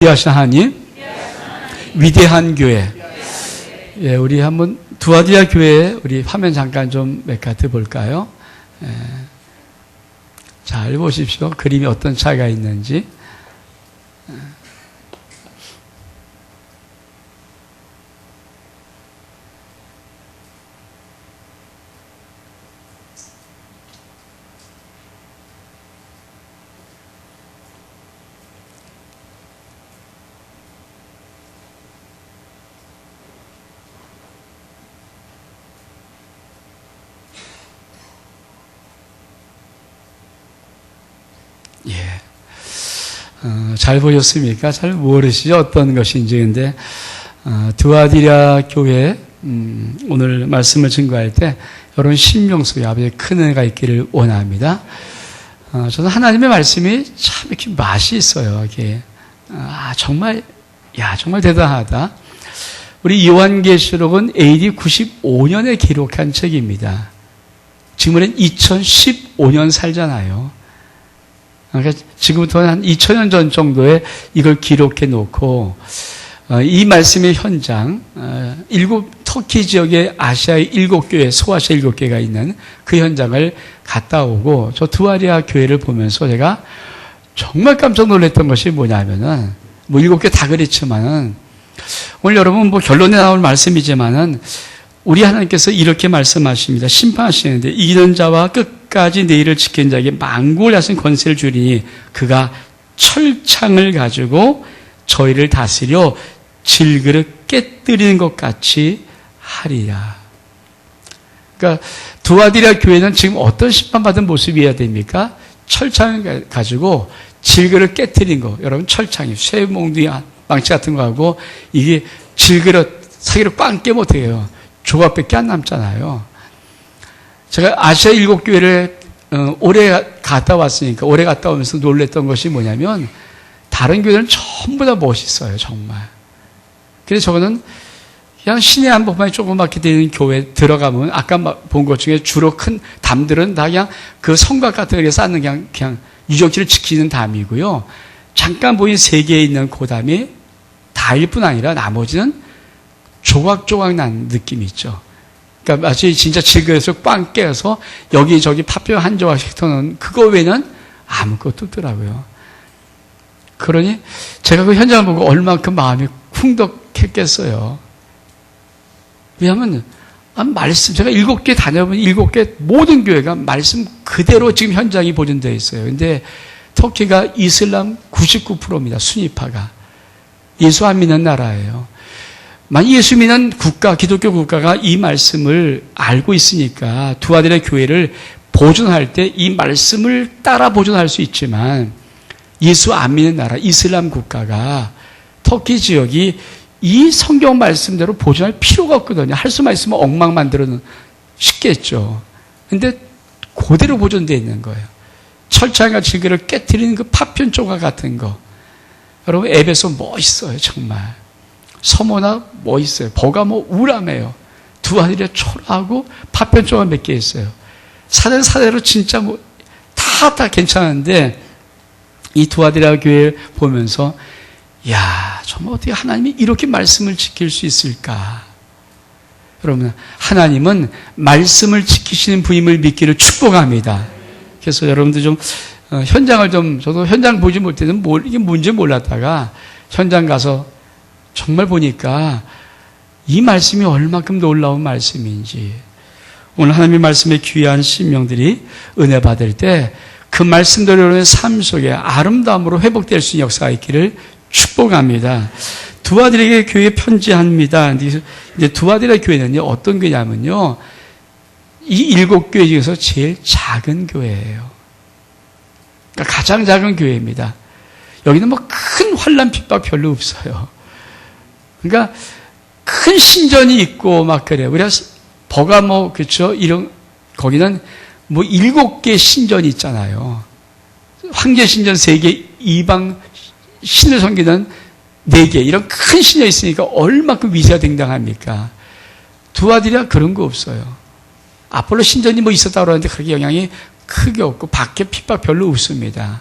위대하신 하나님, 위대한 교회. 예, 우리 한번 두아디라 교회 우리 화면 잠깐 좀 몇 가지 볼까요? 예. 잘 보십시오. 그림이 어떤 차이가 있는지. 예. 잘 보셨습니까? 잘 모르시죠? 어떤 것인지. 근데, 두아디라 교회, 오늘 말씀을 증거할 때, 여러분 심령 속에 아버지의 큰 은혜가 있기를 원합니다. 저는 하나님의 말씀이 참 이렇게 맛이 있어요. 이게, 정말 대단하다. 우리 요한계시록은 AD 95년에 기록한 책입니다. 지금은 2015년 살잖아요. 그러니까 지금부터 한 2000년 전 정도에 이걸 기록해 놓고 이 말씀의 현장, 터키 지역의 아시아의 7교회, 소아시아 7교회가 있는 그 현장을 갔다 오고 저 두아디라 교회를 보면서 제가 정말 깜짝 놀랐던 것이 뭐냐면은 7개 다 그렇지만은 오늘 여러분 결론에 나올 말씀이지만은 우리 하나님께서 이렇게 말씀하십니다. 심판하시는데 이기는 자와 끝까지 내 일을 지킨 자에게 만국을 다스린 권세를 주리니 그가 철창을 가지고 저희를 다스려 질그릇 깨뜨리는 것 같이 하리라. 그러니까 두아디라 교회는 지금 어떤 심판받은 모습이어야 됩니까? 철창을 가지고 질그릇 깨뜨린 거. 여러분 철창이 쇠몽둥이 망치 같은 거 하고 이게 질그릇 사기를 꽝 깨면 어떻게 해요? 조각밖에 안 남잖아요. 제가 아시아 7교회를 오래 갔다 왔으니까 오래 갔다 오면서 놀랬던 것이 뭐냐면 다른 교회들은 전부 다 멋있어요. 정말. 그래서 저거는 그냥 시내 한복판에 조그맣게 되는 교회 들어가면 아까 본 것 중에 주로 큰 담들은 다 그냥 그 성곽 같은 데 쌓는 그냥 유적지를 지키는 담이고요. 잠깐 보인 세 개에 있는 그 담이 다일 뿐 아니라 나머지는 조각조각 난 느낌이 있죠. 그러니까 마치 진짜 질그릇을 꽝 깨서 여기저기 파편 한 조각씩 터는 그거 외에는 아무것도 없더라고요. 그러니 제가 그 현장을 보고 얼만큼 마음이 쿵덕했겠어요. 왜냐하면 말씀 제가 7개 다녀본 7개 모든 교회가 말씀 그대로 지금 현장이 보존되어 있어요. 근데 터키가 이슬람 99%입니다. 순위파가. 예수 안 믿는 나라예요. 만약 예수 믿는 국가, 기독교 국가가 이 말씀을 알고 있으니까 두아디라 교회를 보존할 때 이 말씀을 따라 보존할 수 있지만 예수 안 믿는 나라, 이슬람 국가가 터키 지역이 이 성경 말씀대로 보존할 필요가 없거든요. 할 수만 있으면 엉망 만들어는 쉽겠죠. 근데 그대로 보존되어 있는 거예요. 철창과 질그릇을 깨뜨리는 그 파편 조각 같은 거. 여러분 에베소 멋있어요. 정말. 서모나 멋있어요. 버가모 우람해요. 두아디라 초라하고 파편 조각 몇 개 있어요. 사대로 진짜 다 괜찮은데 이 두아디라 교회 보면서 정말 어떻게 하나님이 이렇게 말씀을 지킬 수 있을까? 여러분 하나님은 말씀을 지키시는 분임을 믿기를 축복합니다. 그래서 여러분들 좀 현장을 저도 현장 보지 못해서 이게 뭔지 몰랐다가 현장 가서 정말 보니까 이 말씀이 얼마큼 놀라운 말씀인지 오늘 하나님의 말씀에 귀한 신명들이 은혜 받을 때 그 말씀대로의 삶 속에 아름다움으로 회복될 수 있는 역사가 있기를 축복합니다. 두아디라 교회에 편지합니다. 이제 두아디라 교회는요 어떤 교회냐면요 이 7교회 중에서 제일 작은 교회예요. 그러니까 가장 작은 교회입니다. 여기는 큰 환난 핍박 별로 없어요. 그러니까 큰 신전이 있고 막 그래요. 우리가 버가모 그렇죠? 거기는 7개 신전이 있잖아요. 황제 신전 3개, 이방 신을 섬기는 4개 이런 큰 신전이 있으니까 얼마큼 위세가 등장합니까? 두아디라 그런 거 없어요. 아폴로 신전이 있었다고 그러는데 그렇게 영향이 크게 없고 밖에 핍박 별로 없습니다.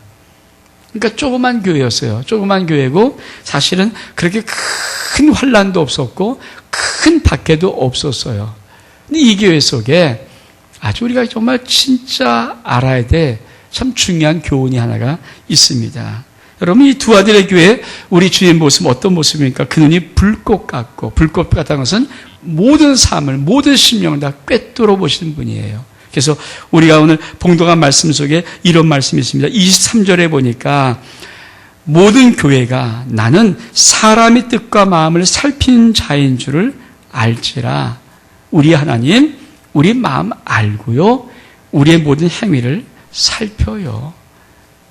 그러니까 조그만 교회였어요. 조그만 교회고 사실은 그렇게 큰 환란도 없었고 큰 박해도 없었어요. 근데 이 교회 속에 아주 우리가 정말 진짜 알아야 돼 참 중요한 교훈이 하나가 있습니다. 여러분, 이 두 아들의 교회, 우리 주의 모습은 어떤 모습입니까? 그 눈이 불꽃 같고, 불꽃 같다는 것은 모든 삶을, 모든 심령을 다 꿰뚫어 보시는 분이에요. 그래서 우리가 오늘 봉독한 말씀 속에 이런 말씀이 있습니다. 23절에 보니까 모든 교회가 나는 사람의 뜻과 마음을 살피는 자인 줄을 알지라. 우리 하나님, 우리 마음 알고요. 우리의 모든 행위를 살펴요.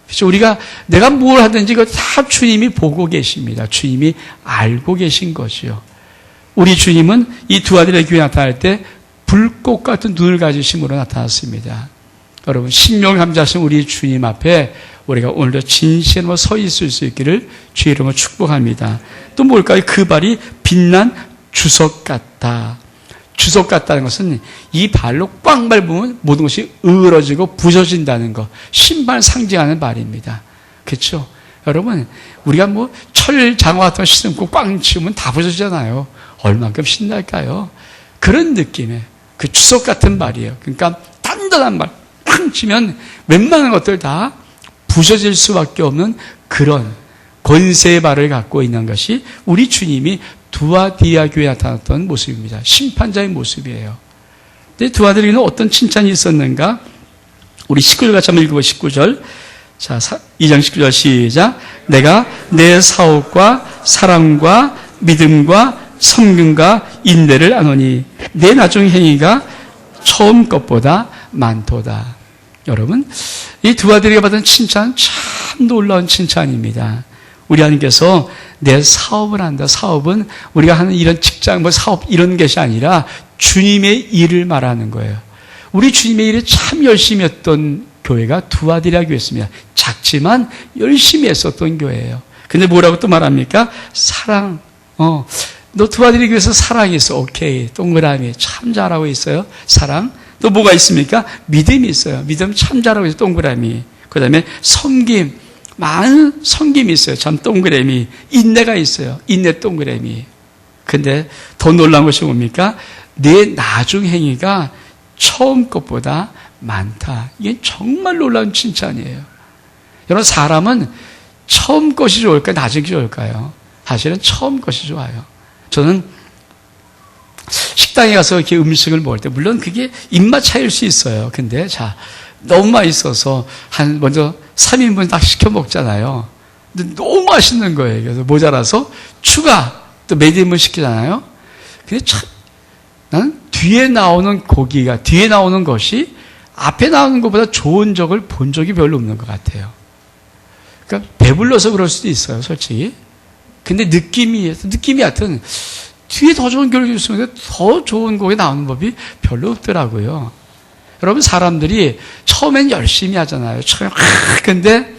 그래서 우리가 내가 뭘 하든지 그거 다 주님이 보고 계십니다. 주님이 알고 계신 것이요. 우리 주님은 이 두 아들의 교회에 나타날 때 불꽃 같은 눈을 가지심으로 나타났습니다. 여러분, 신명을 감자하신 우리 주님 앞에 우리가 오늘도 진실로 서 있을 수 있기를 주의 이름으로 축복합니다. 또 뭘까요? 그 발이 빛난 주석 같다. 주석 같다는 것은 이 발로 꽉 밟으면 모든 것이 으러지고 부서진다는 것, 신발 상징하는 말입니다. 그렇죠? 여러분, 우리가 뭐 철장화 같은 거 신고 꽝 치우면 다 부서지잖아요. 얼만큼 신날까요? 그런 느낌의 그 주석 같은 발이에요. 그러니까 단단한 발, 꽝 치면 웬만한 것들 다 부서질 수밖에 없는 그런 권세의 발을 갖고 있는 것이 우리 주님이 두아디아 교회에 나타났던 모습입니다. 심판자의 모습이에요. 근데 두아디아는 어떤 칭찬이 있었는가? 우리 19절 같이 한번 읽어보고 19절. 자, 2장 19절 시작. 내가 내 사업과 사랑과 믿음과 섬김과 인내를 아노니 내 나중 행위가 처음 것보다 많도다. 여러분, 이 두아디아가 받은 칭찬 참 놀라운 칭찬입니다. 우리 하나님께서 내 사업을 한다. 사업은 우리가 하는 이런 직장, 뭐 사업 이런 것이 아니라 주님의 일을 말하는 거예요. 우리 주님의 일을 참 열심히 했던 교회가 두아디라 교회였습니다. 작지만 열심히 했었던 교회예요. 근데 뭐라고 또 말합니까? 사랑. 너 두아디라 교회에서 사랑이 있어. 오케이. 동그라미. 참 잘하고 있어요. 사랑. 또 뭐가 있습니까? 믿음이 있어요. 믿음 참 잘하고 있어요. 동그라미. 그 다음에 섬김. 많은 섬김이 있어요. 참 동그라미. 인내가 있어요. 인내 동그라미. 근데 더 놀라운 것이 뭡니까? 내 나중 행위가 처음 것보다 많다. 이게 정말 놀라운 칭찬이에요. 여러분, 사람은 처음 것이 좋을까요? 나중이 좋을까요? 사실은 처음 것이 좋아요. 저는 식당에 가서 이렇게 음식을 먹을 때, 물론 그게 입맛 차이일 수 있어요. 근데 자, 너무 맛있어서 먼저 3인분 딱 시켜 먹잖아요. 근데 너무 맛있는 거예요. 그래서 모자라서 추가 또 몇 인분 시키잖아요. 근데 참 나는 뒤에 나오는 것이 앞에 나오는 것보다 좋은 적을 본 적이 별로 없는 것 같아요. 그러니까 배불러서 그럴 수도 있어요, 솔직히. 근데 느낌이 하여튼 뒤에 더 좋은 결과를 줬으면 더 좋은 곡이 나오는 법이 별로 없더라고요. 여러분, 사람들이 처음엔 열심히 하잖아요. 근데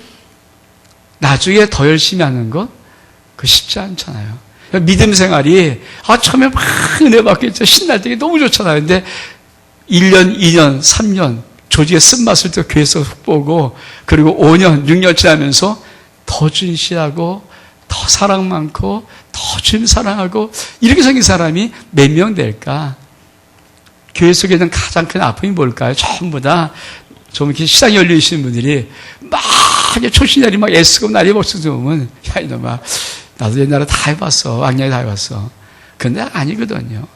나중에 더 열심히 하는 것, 그거 쉽지 않잖아요. 믿음 생활이, 처음에 막 은혜 받겠죠. 신날 때 너무 좋잖아요. 근데 1년, 2년, 3년, 조직의 쓴맛을 또 교회에서 훅 보고, 그리고 5년, 6년 지나면서 더 진실하고, 더 사랑 많고, 더 주님 사랑하고, 이렇게 생긴 사람이 몇 명 될까? 교회 속에 있는 가장 큰 아픔이 뭘까요? 전부 다 좀 이렇게 시장에 열리시는 분들이 막 초신자리 막 애쓰고 난리 벌써서 보면, 야, 이놈아, 나도 옛날에 다 해봤어. 왕년에 다 해봤어. 근데 아니거든요.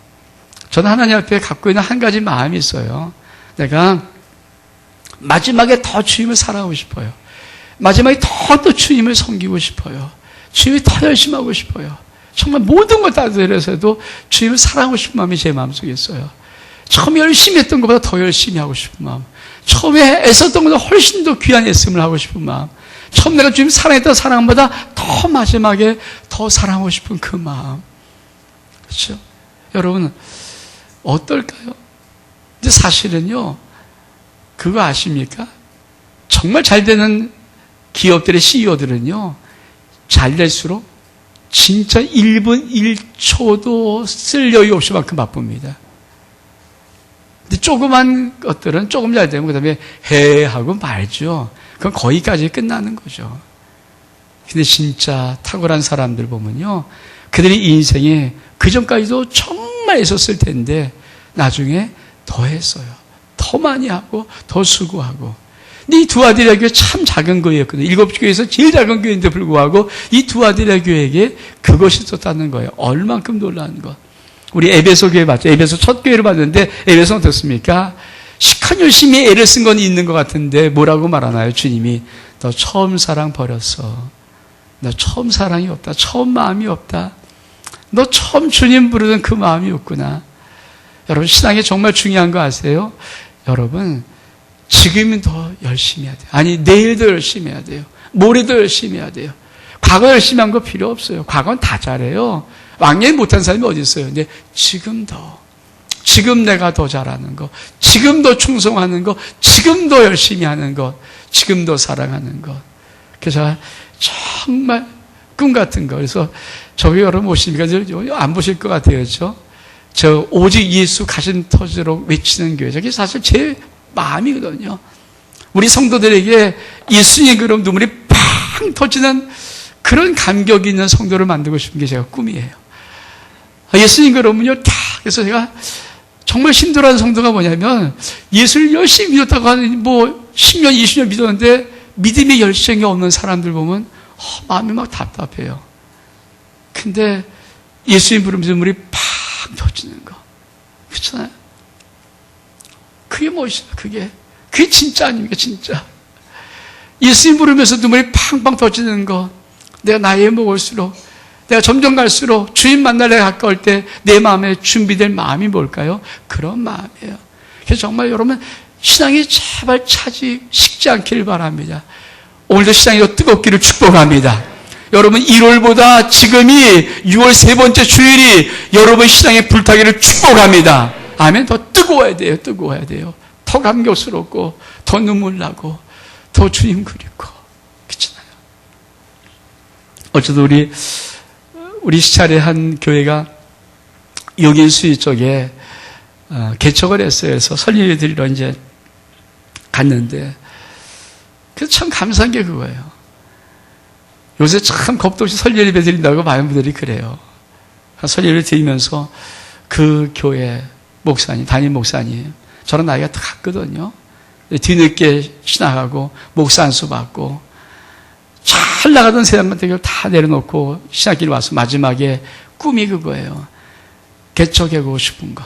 저는 하나님 앞에 갖고 있는 한 가지 마음이 있어요. 내가 마지막에 더 주님을 사랑하고 싶어요. 마지막에 더 또 주님을 섬기고 싶어요. 주님이 더 열심히 하고 싶어요. 정말 모든 걸 다 들여서도 주님을 사랑하고 싶은 마음이 제 마음속에 있어요. 처음에 열심히 했던 것보다 더 열심히 하고 싶은 마음. 처음에 애썼던 것보다 훨씬 더 귀한 애씀을 하고 싶은 마음. 처음 내가 주님 사랑했던 사랑보다 더 마지막에 더 사랑하고 싶은 그 마음. 그렇죠? 여러분, 어떨까요? 근데 사실은요, 그거 아십니까? 정말 잘 되는 기업들의 CEO들은요, 잘 될수록 진짜 1분 1초도 쓸 여유 없이 만큼 바쁩니다. 근데 조그만 것들은 조금 잘 되면 그 다음에 하고 말죠. 그건 거기까지 끝나는 거죠. 근데 진짜 탁월한 사람들 보면요, 그들의 인생에 그전까지도 정말 애썼을 텐데 나중에 더 했어요. 더 많이 하고 더 수고하고. 근데 이 두아디라 교회 참 작은 교회였거든요. 7교회에서 제일 작은 교회인데 불구하고 이 두아디라 교회에게 그것이 있었다는 거예요. 얼만큼 놀라운 것. 우리 에베소 교회 봤죠. 에베소 첫 교회를 봤는데 에베소는 어떻습니까? 시간 열심히 애를 쓴 건 있는 것 같은데 뭐라고 말하나요? 주님이 너 처음 사랑 버렸어. 너 처음 사랑이 없다. 처음 마음이 없다. 너 처음 주님 부르던 그 마음이 없구나. 여러분, 신앙이 정말 중요한 거 아세요? 여러분, 지금은 더 열심히 해야 돼요. 아니, 내일도 열심히 해야 돼요. 모레도 열심히 해야 돼요. 과거 열심히 한 거 필요 없어요. 과거는 다 잘해요. 왕년에 못한 사람이 어디 있어요? 근데 지금 내가 더 잘하는 거, 지금 더 충성하는 거, 지금 더 열심히 하는 것, 지금 더 사랑하는 것. 그래서 정말 꿈 같은 거. 그래서 저기 여러분 오시니까 안 보실 것 같아요. 저 오직 예수 가슴 터지도록 외치는 교회. 저게 사실 제 마음이거든요. 우리 성도들에게 예수님 그럼 눈물이 팡 터지는 그런 감격이 있는 성도를 만들고 싶은 게 제가 꿈이에요. 예수님 그러면요, 그래서 제가 정말 힘들어하는 성도가 뭐냐면 예수를 열심히 믿었다고 하는 10년, 20년 믿었는데 믿음의 열정이 없는 사람들 보면 마음이 막 답답해요. 근데 예수님 부르면서 눈물이 팍 터지는 거. 그렇잖아요. 그게 멋있어요. 그게 진짜 아닙니까? 진짜. 예수님 부르면서 눈물이 팡팡 터지는 거. 내가 나이에 먹을수록, 내가 점점 갈수록 주님 만나려 가까울 때 내 마음에 준비될 마음이 뭘까요? 그런 마음이에요. 그래서 정말 여러분, 신앙이 제발 식지 않기를 바랍니다. 오늘도 신앙이 더 뜨겁기를 축복합니다. 여러분, 1월보다 지금이 6월 세 번째 주일이 여러분 신앙의 불타기를 축복합니다. 아멘. 더 뜨거워야 돼요. 뜨거워야 돼요. 더 감격스럽고, 더 눈물 나고, 더 주님 그리고. 그렇잖아요. 어쩌다 우리 시찰의 한 교회가 용인수위 쪽에 개척을 했어요. 그래서 설립 드리러 이제 갔는데, 그래서 참 감사한 게 그거예요. 요새 참 겁도 없이 설립 예배 드린다고 많은 분들이 그래요. 설립 예배 드리면서 그 교회 목사님, 담임 목사님, 저는 나이가 다 같거든요. 뒤늦게 신학하고 목사 안수 받고 잘 나가던 세상들 다 내려놓고 신학길 와서 마지막에 꿈이 그거예요. 개척하고 싶은 거.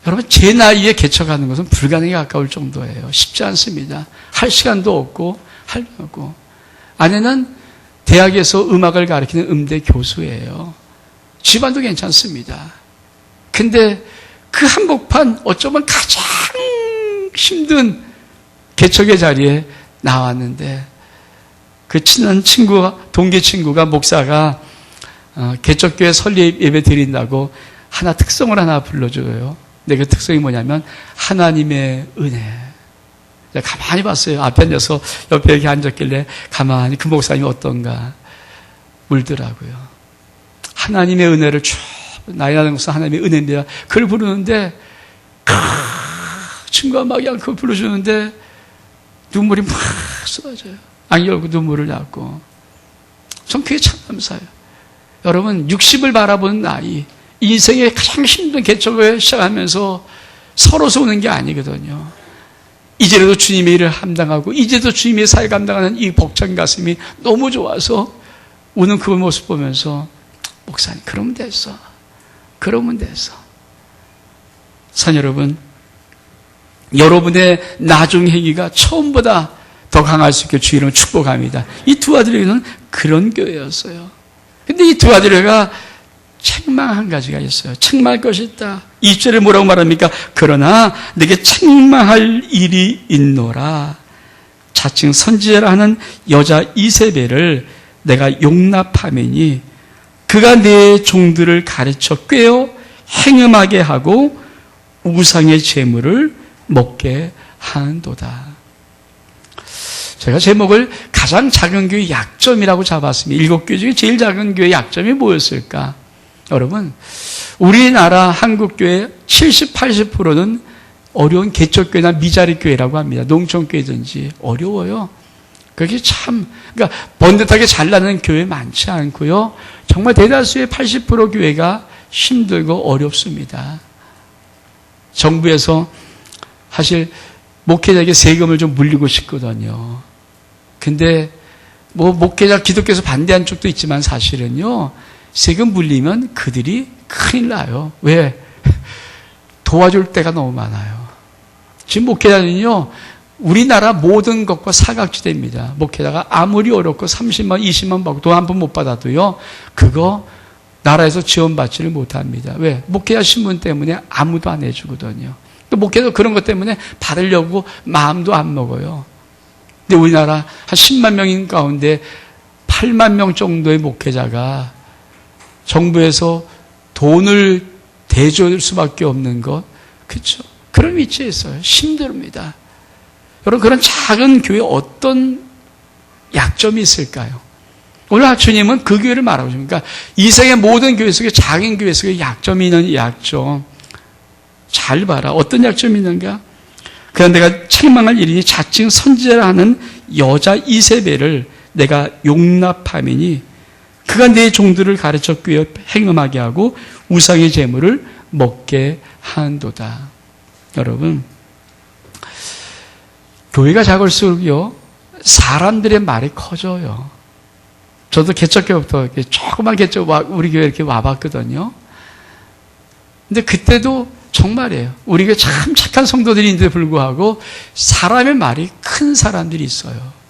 여러분, 제 나이에 개척하는 것은 불가능에 가까울 정도예요. 쉽지 않습니다. 할 시간도 없고 할 수 없고. 아내는 대학에서 음악을 가르치는 음대 교수예요. 집안도 괜찮습니다. 근데 그 한복판 어쩌면 가장 힘든 개척의 자리에 나왔는데 그 친한 친구가, 동기 친구가, 목사가 개척교회 설립 예배 드린다고 특성을 하나 불러줘요. 근데 그 특성이 뭐냐면 하나님의 은혜. 가만히 봤어요. 앞에 앉아서 옆에 이렇게 앉았길래 가만히 그 목사님이 어떤가 울더라고요. 하나님의 은혜를 쭉, 나이 나는 것은 하나님의 은혜입니다. 그걸 부르는데 친구가 막 그냥 그걸 불러주는데 눈물이 막 쏟아져요. 안 열고 눈물을 닦고. 전 그게 참 감사해요. 여러분, 60을 바라보는 나이, 인생의 가장 힘든 개척을 시작하면서 서러서 오는 게 아니거든요. 이제라도 주님의 일을 감당하고 이제도 주님의 사회 감당하는 이 벅찬 가슴이 너무 좋아서 우는 그 모습 보면서 목사님, 그러면 됐어. 산 여러분, 여러분의 나중 행위가 처음보다 더 강할 수 있게 주의 이름으로 축복합니다. 이 두 아들에게는 그런 교회였어요. 근데 이 두 아들에가 책망 한 가지가 있어요. 책망할 것이 있다. 2절에 뭐라고 말합니까? 그러나 내게 책망할 일이 있노라. 자칭 선지자라 하는 여자 이세벨을 내가 용납하매니 그가 내 종들을 가르쳐 꿰어 행음하게 하고 우상의 제물을 먹게 하는도다. 제가 제목을 가장 작은 교회 약점이라고 잡았습니다. 7교회 중에 제일 작은 교회 약점이 뭐였을까? 여러분, 우리나라 한국교회 70, 80%는 어려운 개척교회나 미자리 교회라고 합니다. 농촌교회든지 어려워요. 그게 참, 그러니까 번듯하게 잘 나는 교회 많지 않고요. 정말 대다수의 80% 교회가 힘들고 어렵습니다. 정부에서 사실 목회자에게 세금을 좀 물리고 싶거든요. 근데 뭐 목회자 기독교에서 반대한 쪽도 있지만 사실은요. 세금 물리면 그들이 큰일 나요. 왜? 도와줄 때가 너무 많아요. 지금 목회자는요. 우리나라 모든 것과 사각지대입니다. 목회자가 아무리 어렵고 30만, 20만 받고 돈 한 푼 못 받아도요. 그거 나라에서 지원받지를 못합니다. 왜? 목회자 신분 때문에 아무도 안 해주거든요. 또 목회도 그런 것 때문에 받으려고 마음도 안 먹어요. 근데 우리나라 한 10만 명인 가운데 8만 명 정도의 목회자가 정부에서 돈을 대줄 수밖에 없는 것, 그렇죠? 그런 위치에 있어요. 힘듭니다. 여러분, 그런 작은 교회에 어떤 약점이 있을까요? 오늘 주님은 그 교회를 말하고 있습니다. 이 세계 모든 교회 속에 작은 교회 속에 약점이 있는 약점. 잘 봐라. 어떤 약점이 있는가? 그냥 내가 책망할 일이니 자칭 선지자라는 여자 이세벨을 내가 용납함이니 그가 내 종들을 가르쳐 꿰어 행음하게 하고 우상의 제물을 먹게 한도다. 여러분, 교회가 작을수록요 사람들의 말이 커져요. 저도 개척교회부터 조그만 개척 우리 교회 이렇게 와봤거든요. 근데 그때도 정말이에요. 우리 교회 참 착한 성도들인데 불구하고 사람의 말이 큰 사람들이 있어요.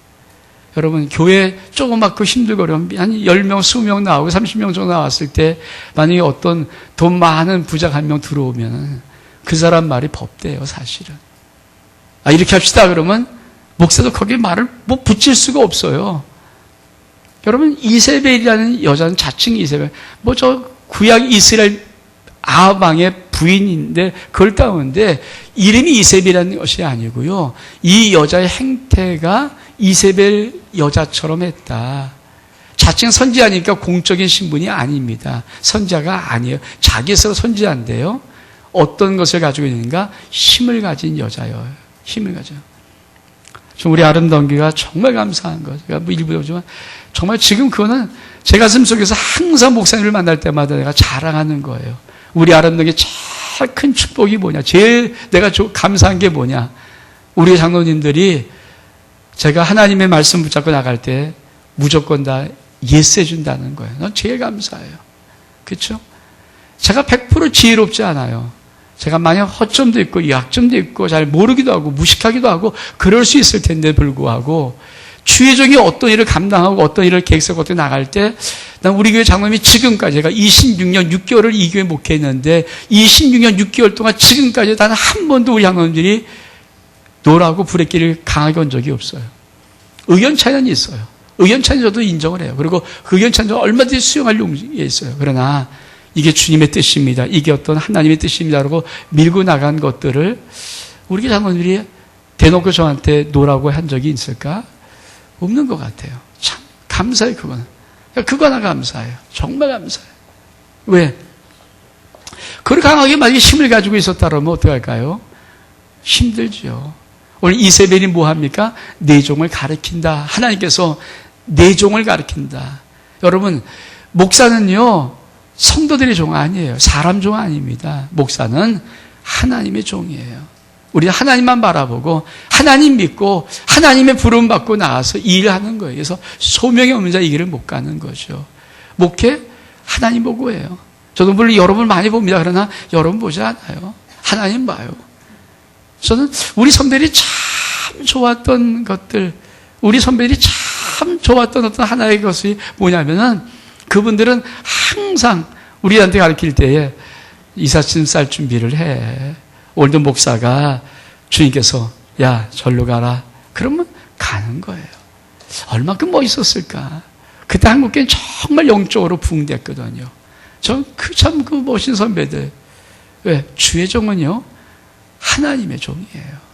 여러분, 교회 조그맣고 힘들고 그러면 한 10명, 20명 나오고 30명 정도 나왔을 때 만약에 어떤 돈 많은 부자 한 명 들어오면 그 사람 말이 법대요, 사실은. 이렇게 합시다 그러면 목사도 거기에 말을 뭐 붙일 수가 없어요. 여러분, 이세벨이라는 여자는 자칭 이세벨, 뭐 저 구약 이스라엘 아방의 부인인데 그걸 따오는데 이름이 이세벨이라는 것이 아니고요. 이 여자의 행태가 이세벨 여자처럼 했다. 자칭 선지자니까 공적인 신분이 아닙니다. 선지자가 아니에요. 자기 스스로 선지자인데요. 어떤 것을 가지고 있는가? 힘을 가진 여자예요. 힘을 가져요. 우리 아름다운 교회가 정말 감사한 것. 제가 뭐 일부러 보지만 정말 지금 그거는 제 가슴 속에서 항상 목사님을 만날 때마다 내가 자랑하는 거예요. 우리 아름다운 게 제일 큰 축복이 뭐냐? 제일 내가 감사한 게 뭐냐? 우리 장로님들이 제가 하나님의 말씀 붙잡고 나갈 때 무조건 다 예스 해준다는 거예요. 난 제일 감사해요. 그렇죠? 제가 100% 지혜롭지 않아요. 제가 만약 허점도 있고 약점도 있고 잘 모르기도 하고 무식하기도 하고 그럴 수 있을 텐데 불구하고 주의적인 어떤 일을 감당하고 어떤 일을 계획하고 어떻게 나갈 때 난 우리 교회 장로님이 지금까지 제가 26년 6개월을 이 교회 목회했는데 26년 6개월 동안 지금까지 단 한 번도 우리 장로님들이 노라고 불의길을 강하게 온 적이 없어요. 의견 차이는 있어요. 의견 차이는 저도 인정을 해요. 그리고 그 의견 차이는 얼마든지 수용할 용기가 있어요. 그러나 이게 주님의 뜻입니다. 이게 어떤 하나님의 뜻입니다라고 밀고 나간 것들을 우리 장로님들이 대놓고 저한테 노라고 한 적이 있을까? 없는 것 같아요. 참 감사해요. 그거 하나 감사해요. 정말 감사해요. 왜? 그걸 강하게 만약에 힘을 가지고 있었다면 어떡할까요? 힘들죠. 오늘 이세벨이 뭐합니까? 내종을 가르친다. 하나님께서 내종을 가르친다. 여러분, 목사는요 성도들의 종 아니에요. 사람 종 아닙니다. 목사는 하나님의 종이에요. 우리는 하나님만 바라보고 하나님 믿고 하나님의 부름 받고 나와서 일하는 거예요. 그래서 소명이 없는 자 이 길을 못 가는 거죠. 목회 하나님 보고 해요. 저도 물론 여러분 많이 봅니다. 그러나 여러분 보지 않아요. 하나님 봐요. 저는 우리 선배들이 참 좋았던 것들, 우리 선배들이 참 좋았던 어떤 하나의 것이 뭐냐면은 그분들은 항상 우리한테 가르칠 때에 이삿짐 쌀 준비를 해. 오늘도 목사가 주님께서 야 절로 가라. 그러면 가는 거예요. 얼마큼 멋있었을까. 그때 한국교회는 정말 영적으로 부흥됐거든요. 전 참 그 멋진 선배들. 왜? 주의 종은요 하나님의 종이에요.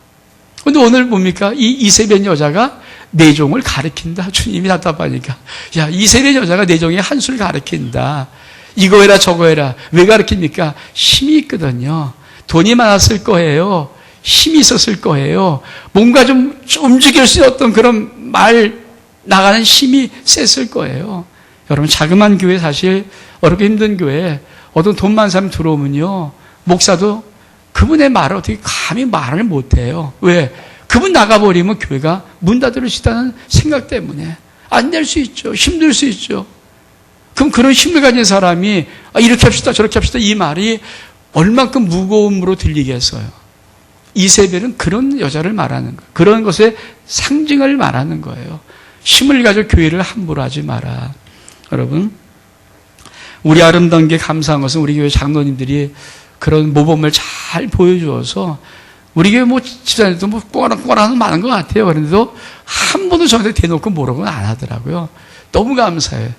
근데 오늘 뭡니까? 이 이세벨 여자가 내 종을 가르친다. 주님이 답답하니까. 야, 이세벨 여자가 내 종의 한 수를 가르친다. 이거 해라 저거 해라. 왜 가르칩니까? 힘이 있거든요. 돈이 많았을 거예요. 힘이 있었을 거예요. 뭔가 좀 움직일 수 있는 어떤 그런 말 나가는 힘이 셌을 거예요. 여러분, 자그마한 교회, 사실 어렵게 힘든 교회, 어떤 돈 많은 사람 들어오면요, 목사도 그분의 말을 어떻게 감히 말을 못해요. 왜? 그분 나가버리면 교회가 문 닫을 수 있다는 생각 때문에 안 될 수 있죠. 힘들 수 있죠. 그럼 그런 힘을 가진 사람이 이렇게 합시다 저렇게 합시다 이 말이 얼만큼 무거움으로 들리겠어요. 이세벨은 그런 여자를 말하는 거예요. 그런 것의 상징을 말하는 거예요. 힘을 가지고 교회를 함부로 하지 마라. 여러분, 우리 아름다운 게 감사한 것은 우리 교회 장로님들이 그런 모범을 잘 보여주어서 우리 교회 집사님도 꾸아락꾸아락 많은 것 같아요. 그런데도 한 번도 저한테 대놓고 뭐라고는 안 하더라고요. 너무 감사해요.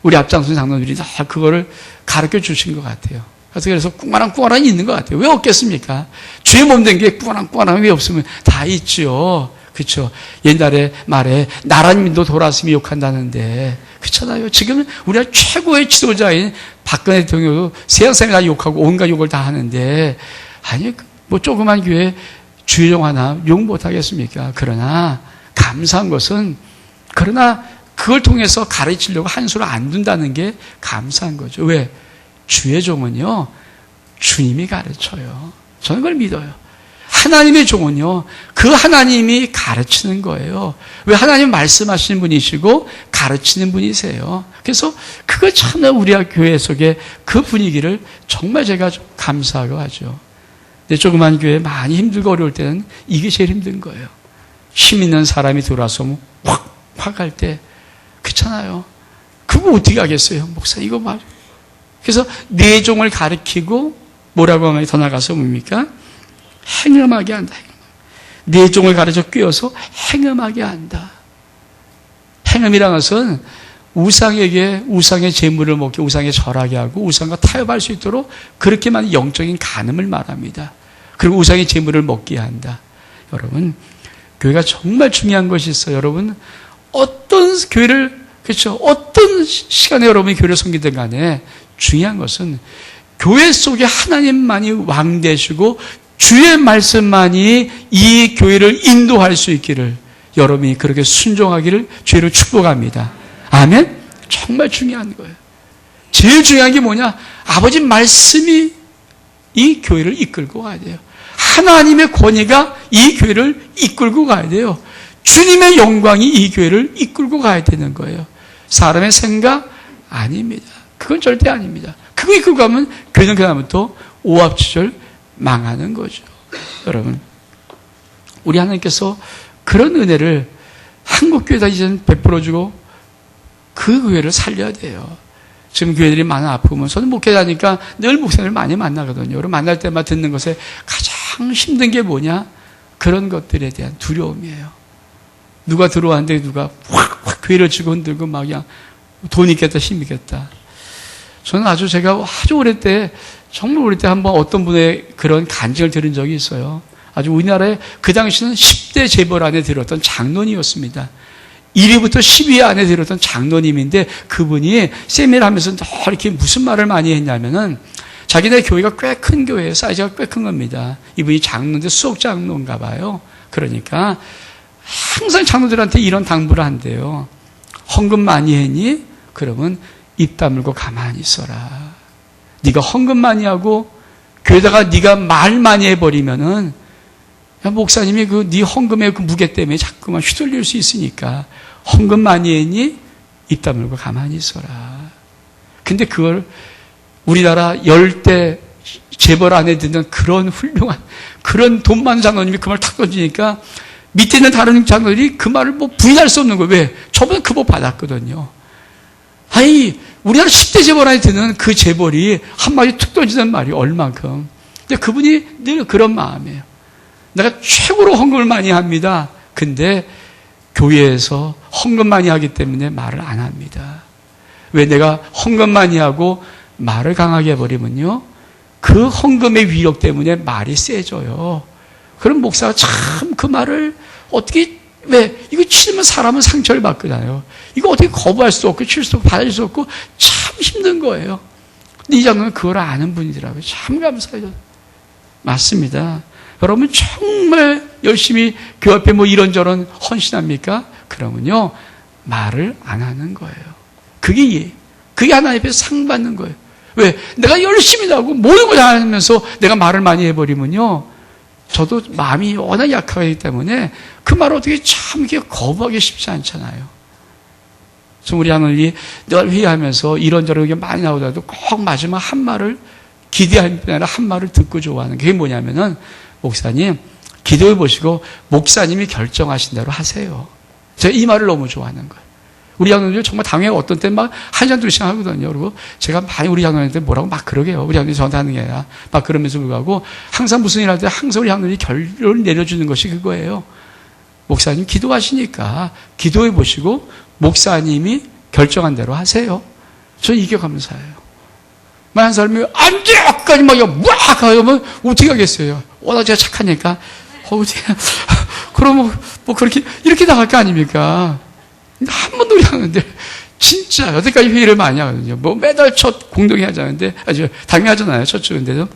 우리 앞장선 장로님들이 다 그거를 가르쳐 주신 것 같아요. 그래서 꾸아락꾸아락이 있는 것 같아요. 왜 없겠습니까? 주의 몸 된 게 꾸아락꾸아락이 없으면 다 있죠. 그렇죠. 옛날에 말에 나라님도 돌아왔으면 욕한다는데 그렇잖아요. 지금 우리가 최고의 지도자인 박근혜 대통령도 세상 사람이 다 욕하고 온갖 욕을 다 하는데 아니 뭐 조그만 교회 주의종 하나 욕 못하겠습니까? 그러나 감사한 것은 그러나 그걸 통해서 가르치려고 한수를 안 둔다는 게 감사한 거죠. 왜? 주의 종은요 주님이 가르쳐요. 저는 그걸 믿어요. 하나님의 종은요, 그 하나님이 가르치는 거예요. 왜? 하나님 말씀하시는 분이시고 가르치는 분이세요. 그래서 그거 참 우리 교회 속에 그 분위기를 정말 제가 좀 감사하고 하죠. 내 조그만 교회 많이 힘들고 어려울 때는 이게 제일 힘든 거예요. 힘 있는 사람이 들어와서 확 할 때, 그렇잖아요. 그거 어떻게 하겠어요? 목사, 이거 봐. 그래서 내 종을 가르치고 뭐라고 하면 더 나가서 뭡니까? 행음하게 한다. 내 종을 가르쳐 꿰어서 행음하게 한다. 행음이라는 것은 우상에게 우상의 재물을 먹게 우상에 절하게 하고 우상과 타협할 수 있도록 그렇게만 영적인 간음을 말합니다. 그리고 우상의 재물을 먹게 한다. 여러분, 교회가 정말 중요한 것이 있어요. 여러분, 어떤 교회를 그렇죠. 어떤 시간에 여러분이 교회를 섬기든 간에 중요한 것은 교회 속에 하나님만이 왕 되시고 주의 말씀만이 이 교회를 인도할 수 있기를 여러분이 그렇게 순종하기를 주의로 축복합니다. 아멘? 정말 중요한 거예요. 제일 중요한 게 뭐냐? 아버지 말씀이 이 교회를 이끌고 가야 돼요. 하나님의 권위가 이 교회를 이끌고 가야 돼요. 주님의 영광이 이 교회를 이끌고 가야 되는 거예요. 사람의 생각? 아닙니다. 그건 절대 아닙니다. 그거 이끌고 가면 교회는 그다음부터 오합지졸 망하는 거죠. 여러분, 우리 하나님께서 그런 은혜를 한국교회에다 이제 베풀어주고 그 교회를 살려야 돼요. 지금 교회들이 많이 아프면 저는 목회 다니까 늘 목사님을 많이 만나거든요. 여러분 만날 때마다 듣는 것에 가장 힘든 게 뭐냐? 그런 것들에 대한 두려움이에요. 누가 들어왔는데 누가 확 교회를 쥐고 흔들고 막 그냥 돈 있겠다 힘 있겠다. 저는 제가 아주 오래 때 정말 오래 때 한번 어떤 분의 그런 간증을 들은 적이 있어요. 아주 우리나라에 그 당시는 10대 재벌 안에 들었던 장로님이었습니다. 1위부터 10위 안에 들었던 장로님인데 그분이 세미나를 하면서 이렇게 무슨 말을 많이 했냐면은 자기네 교회가 꽤 큰 교회예요. 사이즈가 꽤 큰 겁니다. 이분이 장로인데 수석 장로인가 봐요. 그러니까 항상 장로들한테 이런 당부를 한대요. 헌금 많이 했니? 그러면 입 다물고 가만히 있어라. 네가 헌금 많이 하고 교회다가 네가 말 많이 해버리면은 야, 목사님이 네 헌금의 그 무게 때문에 자꾸만 휘둘릴 수 있으니까 헌금 많이 했니? 입 다물고 가만히 있어라. 근데 그걸 우리나라 10대 재벌 안에 드는 그런 훌륭한 그런 돈 많은 장로님이 그 말 탁 던지니까 밑에 있는 다른 장로들이 그 말을 부인할 수 없는 거예요. 왜? 저번에 그 법 받았거든요. 아니, 우리나라 10대 재벌 안에 드는 그 재벌이 한마디 툭 던지는 말이 얼만큼. 근데 그분이 늘 그런 마음이에요. 내가 최고로 헌금을 많이 합니다. 근데 교회에서 헌금 많이 하기 때문에 말을 안 합니다. 왜? 내가 헌금 많이 하고 말을 강하게 해버리면요. 그 헌금의 위력 때문에 말이 세져요. 그럼 목사가 참 그 말을 어떻게 왜? 이거 치면 사람은 상처를 받거든요. 이거 어떻게 거부할 수 없고 칠 수 없고 받을 수 없고 참 힘든 거예요. 근데 이 장로는 그걸 아는 분이더라고요. 참 감사해요. 맞습니다. 여러분 정말 열심히 교회 앞에 이런저런 헌신합니까? 그러면요. 말을 안 하는 거예요. 그게 하나님 앞에 상 받는 거예요. 왜? 내가 열심히 하고 모든 걸 다 하면서 내가 말을 많이 해버리면요, 저도 마음이 워낙 약하기 때문에 그 말을 어떻게 참 이렇게 거부하기 쉽지 않잖아요. 그래서 우리 하나님이 늘 회의하면서 이런저런 게 많이 나오더라도 꼭 마지막 한 말을 기대하는 게 아니라 한 말을 듣고 좋아하는 게 뭐냐면은, 목사님 기도해 보시고 목사님이 결정하신 대로 하세요. 제가 이 말을 너무 좋아하는 거예요. 우리 장로님들 정말 당연히 어떤 때는 막 한 시간, 2시간 하거든요. 그리고 제가 많이 우리 장로님한테 뭐라고 막 그러게요. 우리 장로님이 저한테 하는 게 아니라 막 그러면서 불구하고 항상 무슨 일 할 때 항상 우리 장로님이 결론을 내려주는 것이 그거예요. 목사님 기도하시니까 기도해 보시고 목사님이 결정한 대로 하세요. 저는 이게 감사해요. 한 사람이 안 돼! 까지 막 하면 어떻게 하겠어요? 워낙 제가 착하니까 그럼 뭐 그렇게 이렇게 나갈 거 아닙니까? 한 번도 우리 하는데 진짜 여태까지 회의를 많이 하거든요. 뭐 매달 첫 공동회 하자는데 아주 당연히 하잖아요. 첫 주인데도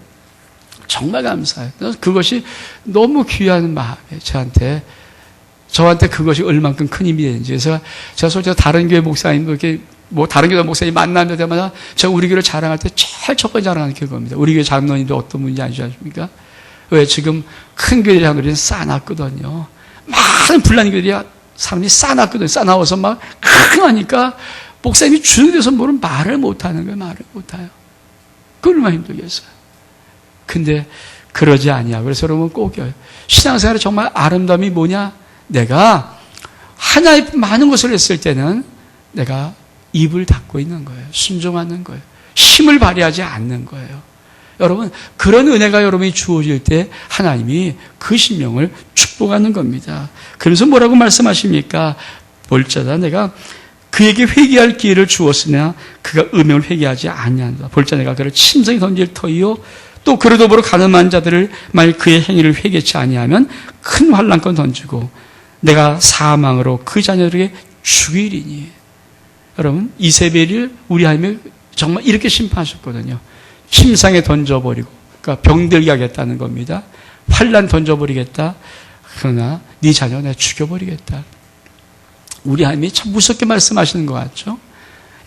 정말 감사해요. 그것이 너무 귀한 마음이에요. 저한테 그것이 얼만큼 큰 힘이 되는지. 그래서 제가 솔직히 다른 교회 목사님도 이렇게 다른 교회 목사님 만날 때마다 제가 우리 교회를 자랑할 때 제일 첫 번째 자랑하는 게 그겁니다. 우리 교회 장로님도 어떤 분인지 아시지 않습니까? 왜? 지금 큰 교회 장로들이 싸놨거든요. 많은 불난 교회들이 사람이 싸놨거든요. 싸나워서 막 하니까 목사님이 주는 데서 뭐는 말을 못하는 거예요. 말을 못해요. 그 얼마나 힘들겠어요. 근데 그러지 아니하고. 그래서 여러분 꼭요. 신앙생활의 정말 아름다움이 뭐냐? 내가 하나의 많은 것을 했을 때는 내가 입을 닫고 있는 거예요. 순종하는 거예요. 힘을 발휘하지 않는 거예요. 여러분, 그런 은혜가 여러분이 주어질 때 하나님이 그 심령을 축복하는 겁니다. 그래서 뭐라고 말씀하십니까? 볼자다 내가 그에게 회개할 기회를 주었으나 그가 음행을 회개하지 아니한다. 볼자 내가 그를 침성에 던질 터이요 또 그로 더불어 가늠한 자들을 만일 그의 행위를 회개치 아니하면 큰 환난권 던지고 내가 사망으로 그 자녀들에게 죽이리니. 여러분, 이세벨을 우리 하나님이 정말 이렇게 심판하셨거든요. 침상에 던져버리고, 그러니까 병들게 하겠다는 겁니다. 환난 던져버리겠다. 그러나 네 자녀 내가 죽여버리겠다. 우리 하나님이 참 무섭게 말씀하시는 것 같죠?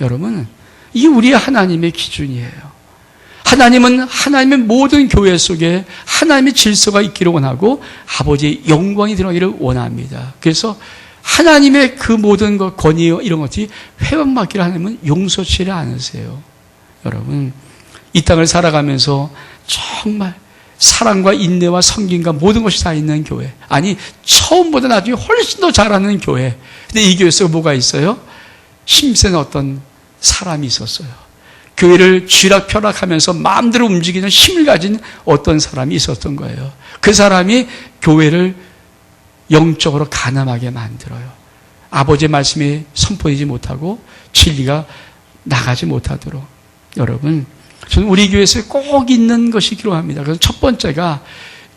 여러분, 이게 우리 하나님의 기준이에요. 하나님은 하나님의 모든 교회 속에 하나님의 질서가 있기를 원하고 아버지의 영광이 드러나기를 원합니다. 그래서 하나님의 그 모든 것, 권위 이런 것들이 회방받기를 하나님은 용서치를 않으세요. 여러분, 이 땅을 살아가면서 정말 사랑과 인내와 섬김과 모든 것이 다 있는 교회. 아니, 처음보다 나중에 훨씬 더 잘하는 교회. 근데 이 교회 속에 뭐가 있어요? 힘센 어떤 사람이 있었어요. 교회를 쥐락펴락하면서 마음대로 움직이는 힘을 가진 어떤 사람이 있었던 거예요. 그 사람이 교회를 영적으로 가난하게 만들어요. 아버지의 말씀이 선포되지 못하고 진리가 나가지 못하도록. 여러분, 저는 우리 교회에서 꼭 있는 것이 필요합니다. 그래서 첫 번째가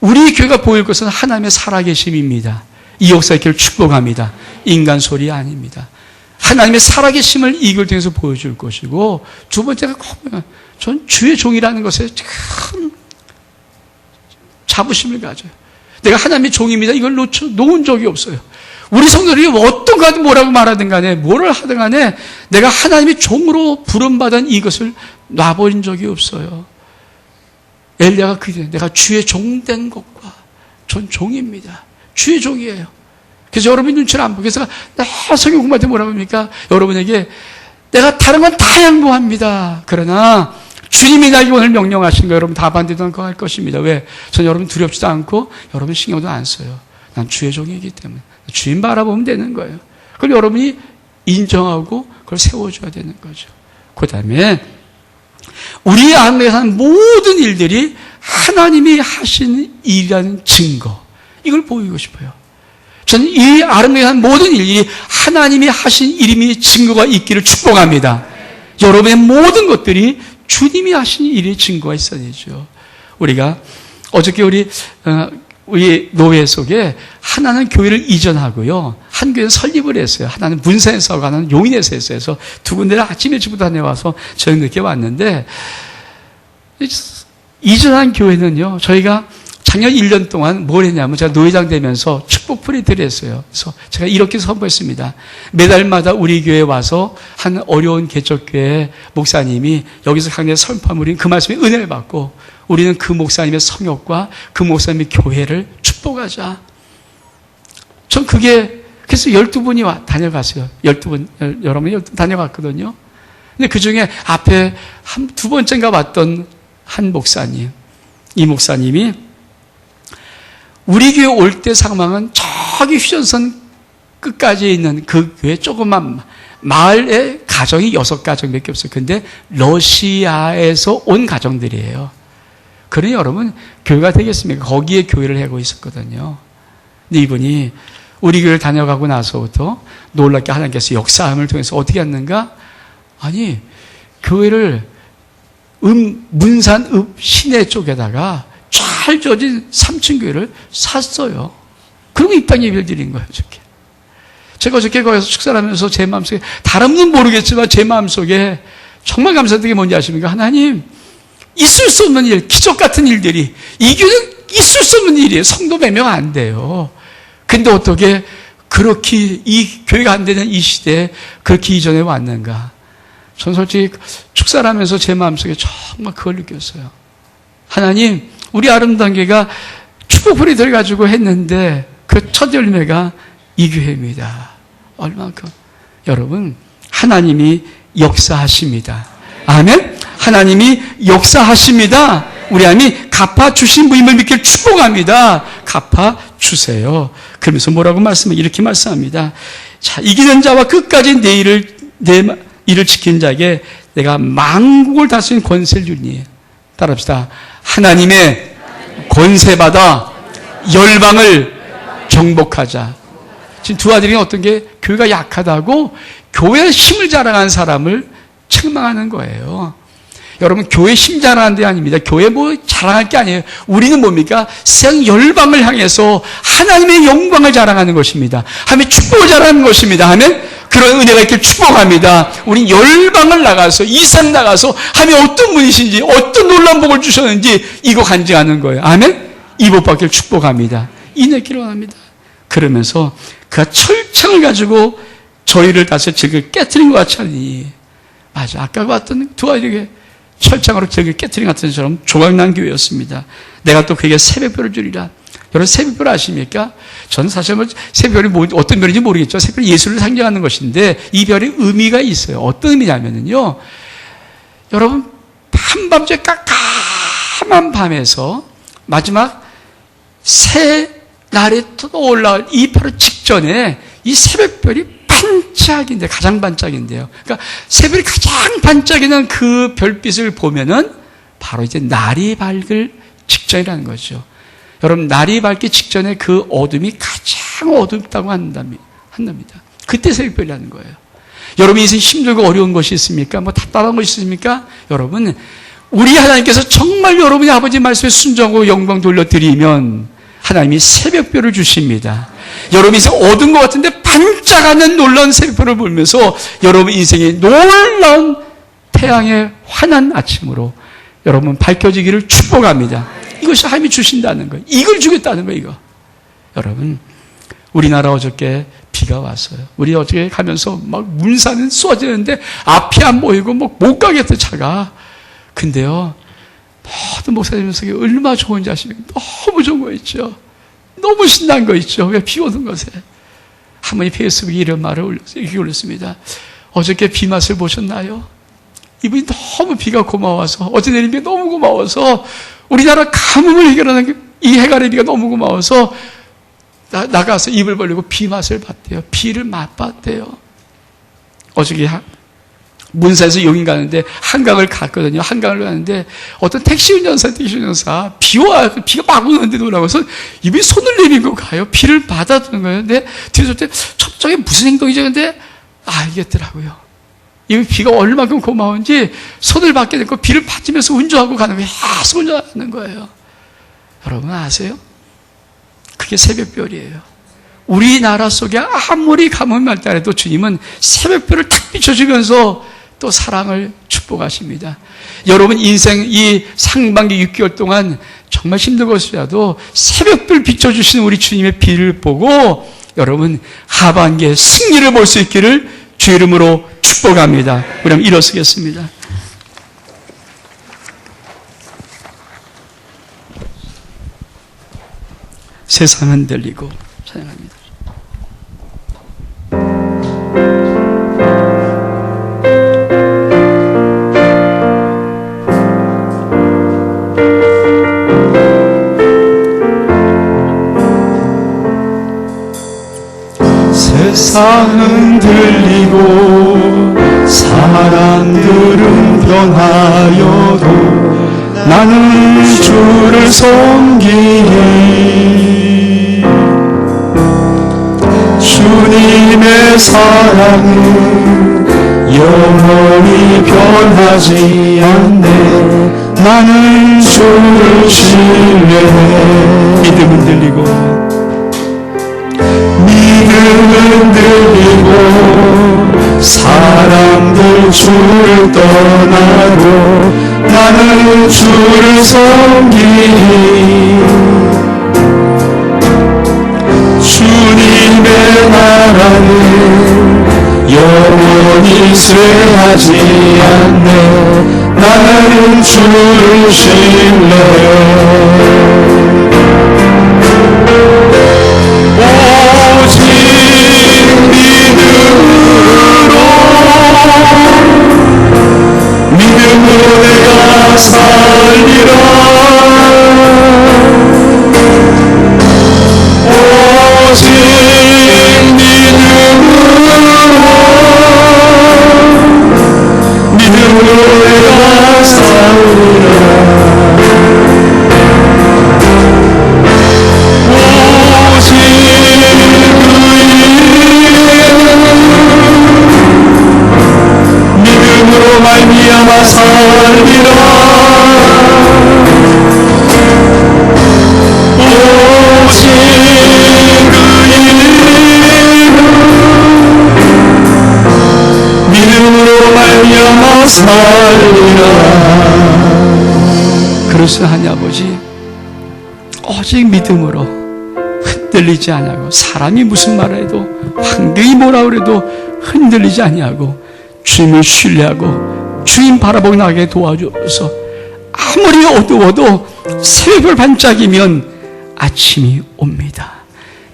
우리 교회가 보일 것은 하나님의 살아계심입니다. 이 역사의 길을 축복합니다. 인간 소리 아닙니다. 하나님의 살아계심을 이 교회를 통해서 보여줄 것이고, 두 번째가 전 주의 종이라는 것에 큰 자부심을 가져요. 내가 하나님의 종입니다. 이걸 놓은 적이 없어요. 우리 성도들이 어떤 거 뭐라고 말하든 간에 뭐를 하든 간에 내가 하나님의 종으로 부름받은 이것을 놔버린 적이 없어요. 엘리야가 그게 내가 주의 종된 것과 전 종입니다. 주의 종이에요. 그래서 여러분 눈치를 안 보고 그래서 나 성경 공부할 때 뭐라고 합니까? 여러분에게 내가 다른 건 다 양보합니다. 그러나 주님이 나에게 오늘 명령하신 거 여러분 다 반대도 않고 할 것입니다. 왜? 전 여러분 두렵지도 않고 여러분 신경도 안 써요. 난 주의 종이기 때문에. 주인 바라보면 되는 거예요. 그걸 여러분이 인정하고 그걸 세워줘야 되는 거죠. 그 다음에 우리 안에 한 모든 일들이 하나님이 하신 일이라는 증거, 이걸 보이고 싶어요. 저는 이 아름다운 모든 일이 하나님이 하신 일임이 증거가 있기를 축복합니다. 여러분의 모든 것들이 주님이 하신 일의 증거가 있어야죠. 우리가 어저께 우리 노회 속에 하나는 교회를 이전하고요. 한 교회는 설립을 했어요. 하나는 문산에서 하고 하나는 용인에서 했어요. 그래서 두 군데를 아침 일찍부터 다녀와서 저녁 늦게 왔는데 이전한 교회는요. 저희가 작년 1년 동안 뭘 했냐면 제가 노회장 되면서 축복풀이 드렸어요. 그래서 제가 이렇게 선포했습니다. 매달마다 우리 교회에 와서 한 어려운 개척교회 목사님이 여기서 강연에 선포하면 우리는 그 말씀에 은혜를 받고 우리는 그 목사님의 성역과 그 목사님의 교회를 축복하자. 전 그게 그래서 12분이 다녀갔어요. 12분, 여러분 12분 다녀갔거든요. 근데 그 중에 앞에 두 번째인가 왔던 한 목사님, 이 목사님이 우리 교회 올 때 상황은 저기 휴전선 끝까지 있는 그 교회 조그만 마을에 가정이 6가정밖에 없어요. 근데 러시아에서 온 가정들이에요. 그러니 여러분 교회가 되겠습니까? 거기에 교회를 하고 있었거든요. 근데 이분이 우리 교회를 다녀가고 나서부터 놀랍게 하나님께서 역사함을 통해서 어떻게 했는가? 아니 교회를 문산 시내 쪽에다가 잘 지어진 3층 교회를 샀어요. 그리고 입당 예배를 드린 거예요. 어저께. 제가 어저께 거기서 축사를 하면서 제 마음속에 다른 분은 모르겠지만 제 마음속에 정말 감사했던 게 뭔지 아십니까? 하나님, 있을 수 없는 일, 기적 같은 일들이 이 교회는 있을 수 없는 일이에요. 성도 몇 명 안 돼요. 근데 어떻게 그렇게 이 교회가 안 되는 이 시대에 그렇게 이전에 왔는가? 전 솔직히 축사를 하면서 제 마음속에 정말 그걸 느꼈어요. 하나님, 우리 아름다운 교회가 축복풀이 들어가지고 했는데 그 첫 열매가 이 교회입니다. 얼만큼 여러분 하나님이 역사하십니다. 아멘. 하나님이 역사하십니다. 우리 하나님이 갚아주신 분임을 믿기를 축복합니다. 갚아주세요. 그러면서 뭐라고 말씀해? 이렇게 말씀합니다. 자, 이기는 자와 끝까지 내 일을 지킨 자에게 내가 만국을 다스리는 권세를 주니. 따라합시다. 하나님의 권세받아 열방을 정복하자. 지금 두 아들이 어떤 게 교회가 약하다고 교회의 힘을 자랑한 사람을 책망하는 거예요. 여러분 교회 힘 자랑하는 데 아닙니다. 교회 뭐 자랑할 게 아니에요. 우리는 뭡니까? 세상 열방을 향해서 하나님의 영광을 자랑하는 것입니다. 하나님의 축복을 자랑하는 것입니다. 하면 그런 은혜가 있길 축복합니다. 우리 열방을 나가서 이상 나가서 하나님 어떤 분이신지 어떤 놀라운 복을 주셨는지 이거 간증하는 거예요. 아멘. 이 복 받길 축복합니다. 인내기를 원합니다. 그러면서 그가 철창을 가지고 저희를 다시 즐겨 깨트린 것 같이 하니 맞아. 아까 봤던 두 아이에게 철창으로 즐겨 깨트린 것 같은 것처럼 조각난 교회였습니다. 내가 또 그에게 새벽별을 주리라. 여러분 새벽별 아십니까? 저는 사실 뭐 새벽별이 어떤 별인지 모르겠죠. 새벽별이 예수를 상징하는 것인데 이 별이 의미가 있어요. 어떤 의미냐면요. 여러분 한밤중에 깜깜한 밤에서 마지막 새 날이 올라올 이 바로 직전에 이 새벽별이 반짝인데 가장 반짝인데요. 그러니까 새벽이 가장 반짝이는 그 별빛을 보면은 바로 이제 날이 밝을 직전이라는 거죠. 여러분 날이 밝기 직전에 그 어둠이 가장 어둡다고 한답니다. 그때 새벽별이라는 거예요. 여러분 인생 힘들고 어려운 것이 있습니까? 뭐 답답한 것이 있습니까? 여러분 우리 하나님께서 정말 여러분이 아버지 말씀에 순종하고 영광 돌려드리면 하나님이 새벽별을 주십니다. 여러분 인생 어두운 것 같은데 반짝하는 놀라운 새벽별을 보면서 여러분 인생의 놀라운 태양의 환한 아침으로 여러분 밝혀지기를 축복합니다. 이것이 하나님이 주신다는 거예요. 이걸 주겠다는 거예요. 이거. 여러분 우리나라 어저께 비가 왔어요. 우리 어저께 가면서 막 문산은 쏟아지는데 앞이 안 보이고 뭐 못 가겠어 차가. 근데요 모든 목사님 속에 얼마나 좋은지 아십니까? 너무 좋은 거 있죠. 너무 신난 거 있죠. 왜 비 오는 것에. 한 분이 페이스북에 이런 말을 올렸어요. 이렇게 올렸습니다. 어저께 비 맛을 보셨나요? 이분이 너무 비가 고마워서 어제 내린 비가 너무 고마워서 우리나라 가뭄을 해결하는 이 해갈의 비가 너무 고마워서 나가서 입을 벌리고 비 맛을 봤대요. 비를 맛봤대요. 어저께 문산에서 용인 가는데 한강을 갔거든요. 한강을 가는데 어떤 택시 운전사 비가 막 오는데 놀라고서 이분이 손을 내밀고 가요. 비를 받아두는 거예요. 근데 뒤에서 때 저게 무슨 행동이죠? 근데 알겠더라고요. 이 비가 얼마큼 고마운지 손을 받게 되고 비를 받으면서 운전하고 가는 거예요. 계속 운전하는 거예요. 여러분 아세요? 그게 새벽별이에요. 우리나라 속에 아무리 가뭄이 많다 해도 주님은 새벽별을 탁 비춰주면서 또 사랑을 축복하십니다. 여러분 인생 이 상반기 6개월 동안 정말 힘들었어도 새벽별 비춰주시는 우리 주님의 비를 보고 여러분 하반기에 승리를 볼 수 있기를 주 이름으로 축복합니다. 우리 한번 일어서겠습니다. 세상은 들리고 찬양합니다. 세상은 들리고 사람들은 변하여도 나는 주를 섬기리. 주님의 사랑은 영원히 변하지 않네. 나는 주를 신뢰해. 믿음은 들리고 사람들 주를 떠나고 나는 주를 섬기리. 주님의 나라는 영원히 쇠하지 않네. 나는 주를 신뢰해. 믿음으로 내가 살리라. 오직 믿음으로 내가 살리라. 오직 믿음으로 말미암아 살리라. 오직 그 이름 믿음으로 말미암아 살리라. 그러시는 하나님 아버지, 오직 믿음으로 흔들리지 아니하고 사람이 무슨 말을 해도 환경이 뭐라 그래도 흔들리지 아니하고 주님을 신뢰하고 주님 바라보고 나게 도와주어서 아무리 어두워도 새벽별 반짝이면 아침이 옵니다.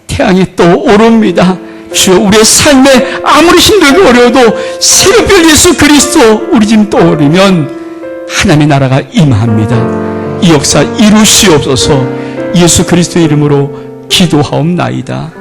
태양이 또 오릅니다. 주여, 우리의 삶에 아무리 힘들고 어려워도 새벽별 예수 그리스도 우리 집 떠오르면 하나님의 나라가 임합니다. 이 역사 이루시옵소서. 예수 그리스도의 이름으로 기도하옵나이다.